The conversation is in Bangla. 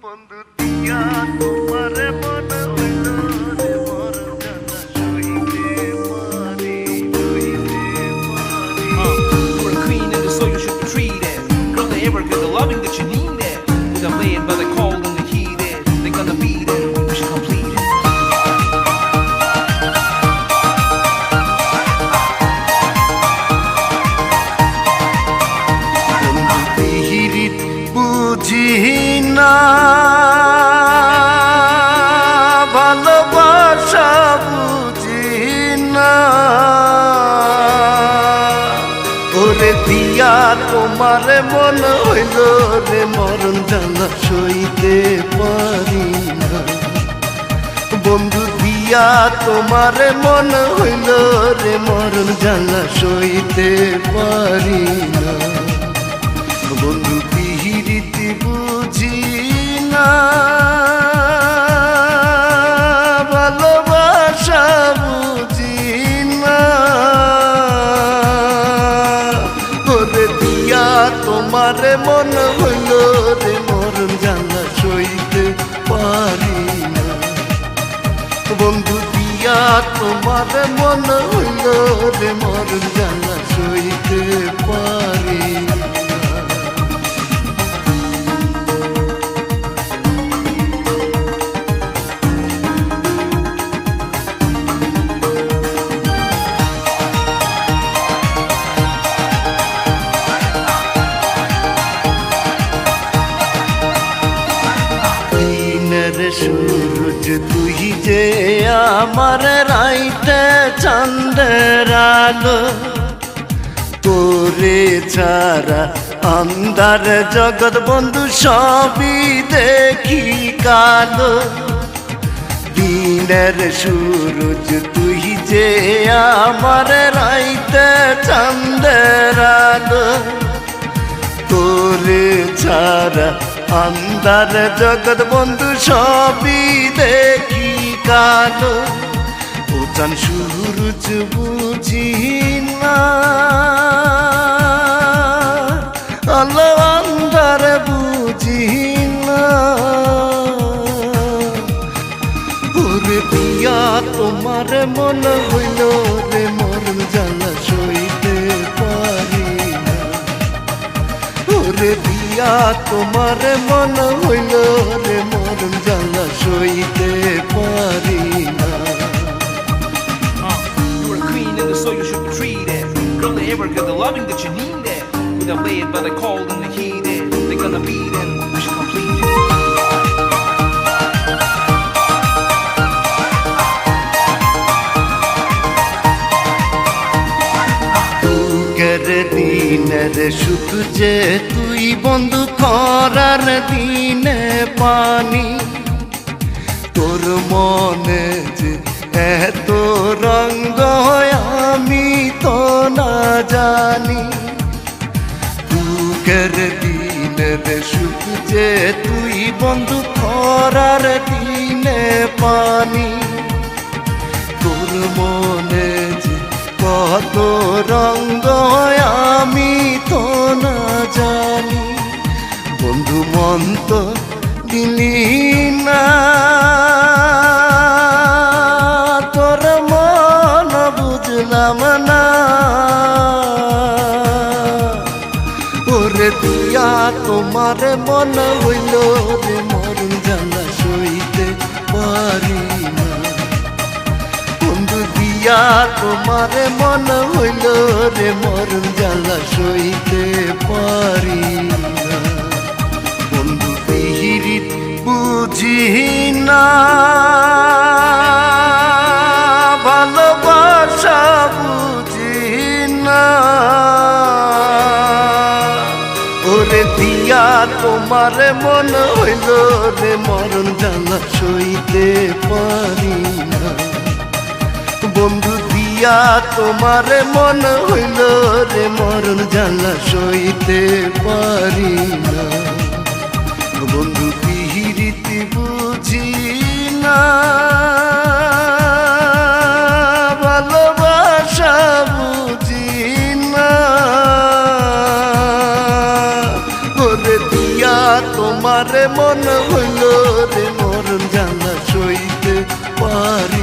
বন্ধু দিয়া তোমারে মনে হইল রে মোর জানা সইতে পারি You're a queen and so you should be treated. Girl, they ever get the loving that you needed. We got played by the cold and the heated. They're gonna beat it, we should complete it. বন্ধু পিহিরিত বুঝি না ভালোবাসা বুঝি না ওরে দিয়া তোমারে মন হইল রে মরণ জানা সইতে পারি না বন্ধু দিয়া তোমারে মন হইল রে মরণ জানা সইতে পারি না বন্ধু পিহিরিতি বুঝি না ভালোবাসা বুঝি না ওরে দিয়া তোমারে মন হইল রে মরণ জানা সইতে পারি না বন্ধু দিয়া তোমারে মন হইল রে মরণ জানা সইতে পারি না সূরজ তুই যে আমার রাইতে চাঁদের আলো তোরে ছাড়া আন্ধার জগৎ বন্ধু সবই দেখি কালো দিনের সূরজ তুই যে আমার রাইতে চাঁদের আলো তোরে ছাড়া আন্ধার জগৎ বন্ধু সবই দেখি কালো ও চান সূরজ বুঝি না আলো আন্ধার বুঝি না ওরে পিয়া তোমার মন হইল রে মরণ জানা সইতে পারি না ওরে পিয়া তোমার মন হইল রে মরণ জানা সইতে পারি না You're a queen and so you should be treated. Girl, they ever get the loving that you needed. We got played by the cold and the heated. They're gonna beat it, we should complete it. দিনের সুখ যে তুই বন্ধু খরার দিনে পানি তোর মনে যে এত রঙ্গ আমি তো না জানি দুঃখের দিনের সুখ যে তুই বন্ধু খরার দিনে পানি তোর মনে যে কত রঙ্গ আমি তো না জানি বন্ধু মন তো দিলি না তোর মন বুঝলাম না ওরে দিয়া তোমার মন হইল রে মরণ জানা সইতে পারি না বন্ধু দিয়া তোমার মন হইল রে মরণ জানা সইতে পারি না বন্ধু পিহিরিত বুঝি না ভালোবাসা বুঝি না ওরে দিয়া তোমার মন হইল রে মরণ জানা সইতে পারি না বন্ধু দিয়া তোমার মন হইল রে মরণ জানা সইতে পারি না বন্ধু পিহিরিতি বুঝি না ভালোবাসা বুঝি না ওরে দিয়া তোমার মন হইল রে মরণ জ্বালা সইতে পারি